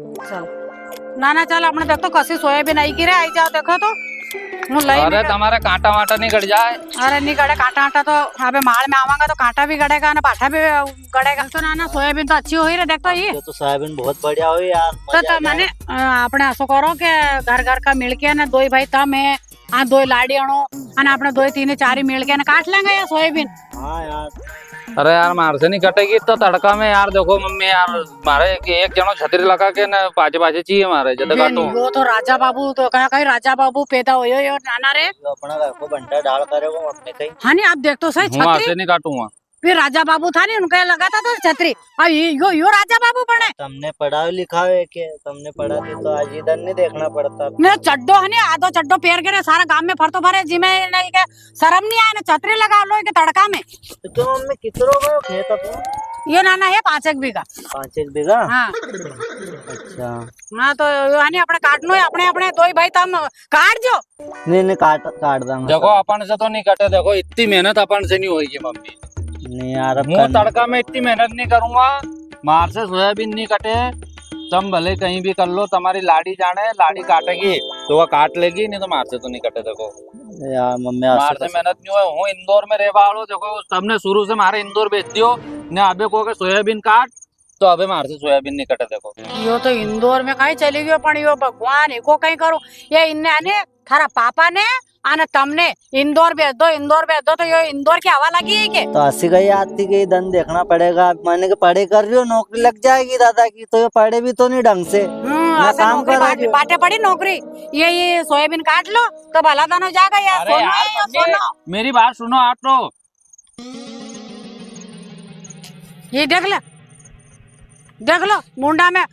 चल ना चल अपने देख तो कसी सोयाबीन आई की रे आई जाओ देखो तो अरे तुम्हारे कांटा वाटा नहीं कट जाए। अरे नहीं गड़े कांटा आटा तो अबे माल में आवांगा तो कांटा भी गड़ेगा ना पाठा भी गड़ेगा। तो ना सोयाबीन तो अच्छी हुई रे देख तो ये तो सोयाबीन बहुत बढ़िया हुई यार। तो मैंने अपने ऐसा करो के घर घर का मिलके ना दो भाई तम है हाँ दो लाड़ी अणो अने अपने दो तीन चार मिल के ना काट लेंगे यार सोयाबीन। हाँ यार अरे यार मार से नहीं कटेगी तो तड़का में यार देखो मम्मी यार मारे एक जनो छतरी लगा के ना पाचे पाचे चाहिए मारे जब काटो। वो तो राजा बाबू तो कहीं राजा बाबू पैदा हो नाना रे जो अपना घर को बंटा डाल करे वो अपने कहीं। हाँ नहीं आप देख तो सही मार छतरी से नहीं काटूंगा। फिर राजा बाबू था नहीं उनका लगा था तो छतरी अब यो राजा बाबू बने। तुमने पढ़ा लिखा है के तुमने पढ़ा थी तो आज इधर नहीं देखना पड़ता। मैं चड्डो है नहीं आधो चड्डो पैर के सारा गांव में फरतो भरे जी में नहीं के शर्म नहीं आया ना छतरी लगा लो के तड़का में। तो क्यों मम्मी कितरो गए खेत अपना? ये नाना है 5 बीघा। 5 बीघा। हाँ अच्छा हाँ तो यानी अपने काटनो है अपने अपने दो भाई तम काट जो। नहीं काट दूंगा। देखो अपन से तो नहीं कटे देखो इतनी मेहनत अपन से नहीं होगी मम्मी। नहीं यार अब मुँह तड़का में इतनी मेहनत नहीं करूंगा। मार से सोयाबीन नहीं कटे तुम भले कहीं भी कर लो तुम्हारी लाड़ी जाने लाड़ी काटेगी तो वो काट लेगी नहीं तो मार से तो नहीं कटे। देखो यार मम्मी मार से मेहनत नहीं हुई हूँ इंदौर में रहवा लो देखो सबने शुरू से मारे इंदौर बेच दियो ने अबे को के सोयाबीन काट तो अबे मार से सोयाबीन नहीं कटे। देखो यो तो इंदौर में कहीं चली गयो पण यो भगवान एको कहीं करो ये इन्ने आने थारा पापा ने आने तुमने इंदौर भेज दो तो यो इंदौर की हवा लगी है के। तो 80 गई आती गई धन देखना पड़ेगा। मैंने के पढ़े कर रही हो नौकरी लग जाएगी दादा की तो ये पढ़े भी तो नहीं ढंग से ना काम कर बाटे पड़ी नौकरी ये सोयाबीन काट लो तो भला दानो जाएगा यार। अरे यार सोनो मेरी बात सुनो आप तो ये देख लो मुंडा में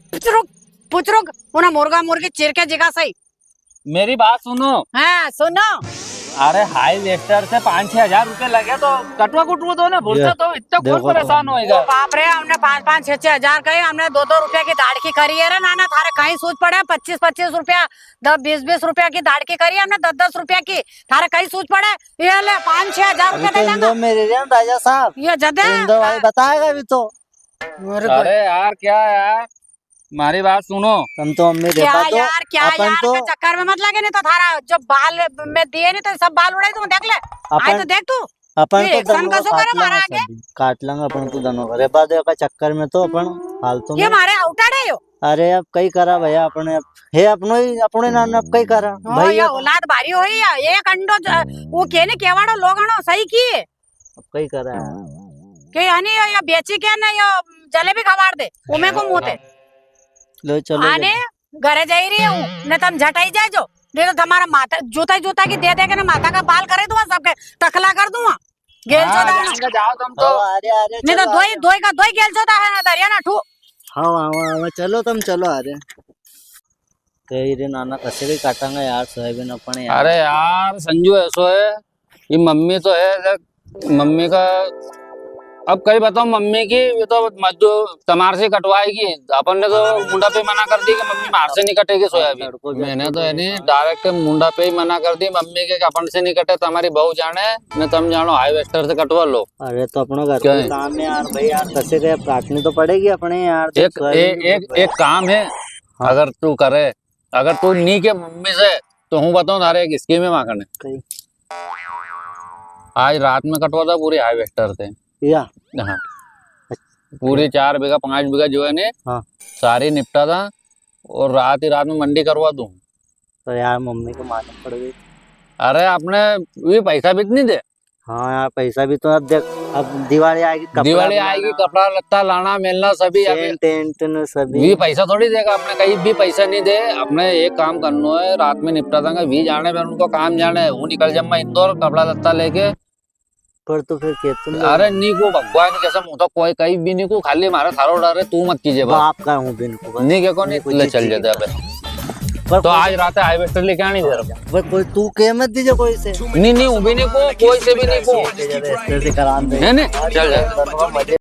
पुचरुक उन्हें मुर्गा मुर्गी चिर के जिगा सही। मेरी बात सुनो। हाँ सुनो अरे हाई वेस्टर से 5-6 हजार रुपए लगे तो कटवा कुटवा दो ना भूलते तो इतना कौन परेशान होएगा। बाप रे हमने 5-5 6 हजार कही हमने 2-2 रुपया की दाड़की करी है रे नाना थारे कहीं सूझ पड़े 25-25 रुपया 10-20 रुपया की दाड़की करी हमने 10-10 रुपया की थारे कहीं सूझ पड़े ये ले 5-6 हजार रुपया दे देना। मेरे राजा साहब ये जदे बताएगा अभी तो। अरे यार क्या यार हमारी बात सुनो। तुम तो मम्मी क्या देखा यार क्या यार तो के चक्कर में मत लगे नहीं तो थारा जो बाल में दिए नहीं तो सब बाल उड़ाई तू देख ले आए तो देख तू अपन ये तो एक्शन कसो करे मारा आगे काट लेंगे अपन तो दोनों करे बाद का चक्कर में तो अपन फालतू ये में। मारे आउटर है यो। अरे अब कई करा भैया अपने हे अपने नाना अब कई करा भैया औलाद भारी होई एक अंडो वो केने केवाड़ो लोगणो सही किए अब कई करा के यानी या बेची के ना यो जलेबी खवाड़ दे उमे को मुते लो चलो आने घरे जा रही हूँ न तुम झटाई जाए जो नहीं तो तुम्हारा माथा जूता की दे के ना माथा का बाल करे दूंगा सबके टकला कर दूंगा गेल चोदा जाओ तुम तो। अरे नहीं तो दोई गेल चोदा है ना दरिया ना ठू। हाँ चलो तुम चलो अरे कही रे नाना कैसे भी काटांगा यार सोयाबीन अपन यार। अरे यार संजू ऐसो है ये मम्मी तो है मम्मी का अब कहीं बताओ मम्मी की तो तमार से कटवाएगी अपन ने तो मुंडा पे मना कर दी कि मम्मी मार से नहीं कटेगी सोयाबीन। मैंने तो यानी डायरेक्ट मुंडा पे ही मना कर दी मम्मी के अपन से नहीं कटे तुम्हारी बहू जाने न तुम जानो हाई वेस्टर से कटवा लो। अरे तो अपना घर का काम है यार भाई यार कैसे गए काटनी तो पड़ेगी अपने यार। एक काम है अगर तू करे अगर तू नहीं के मम्मी से तो हूँ बताऊँ तारे एक स्कीम है माखने आज रात में कटवा था पूरी हाई वेस्टर से या हाँ पूरी 4 बीघा 5 बीघा जो है ने हाँ सारी निपटा था और रात ही रात में मंडी करवा दूं। तो यार मम्मी को मालूम पड़ गई। अरे अपने ये पैसा भी नहीं दे। हाँ यार पैसा भी तो अब देख अब दिवाली आएगी कपड़ा लत्ता लाना मिलना सभी टेंट सभी भी पैसा थोड़ी देगा अपने कहीं भी पैसा नहीं दे। अपने एक काम करना है रात में निपटा देंगे भी जाने में उनको काम जाने वो निकल जाऊंगा इंदौर कपड़ा लत्ता लेके पर तो फिर तुम अरे नीको भगवान कैसे मुँह तो कोई कहीं भी नहीं को खाली हमारा सारो डर है तू मत कीजिए बाप का हूँ बिनको नहीं क्या नहीं ले चल जाते अब तो आज रात हाई वेस्टर लेके आनी दे कोई तू के मत दीजिए कोई से नहीं वो भी नहीं को कोई से भी नहीं को करा चल जाए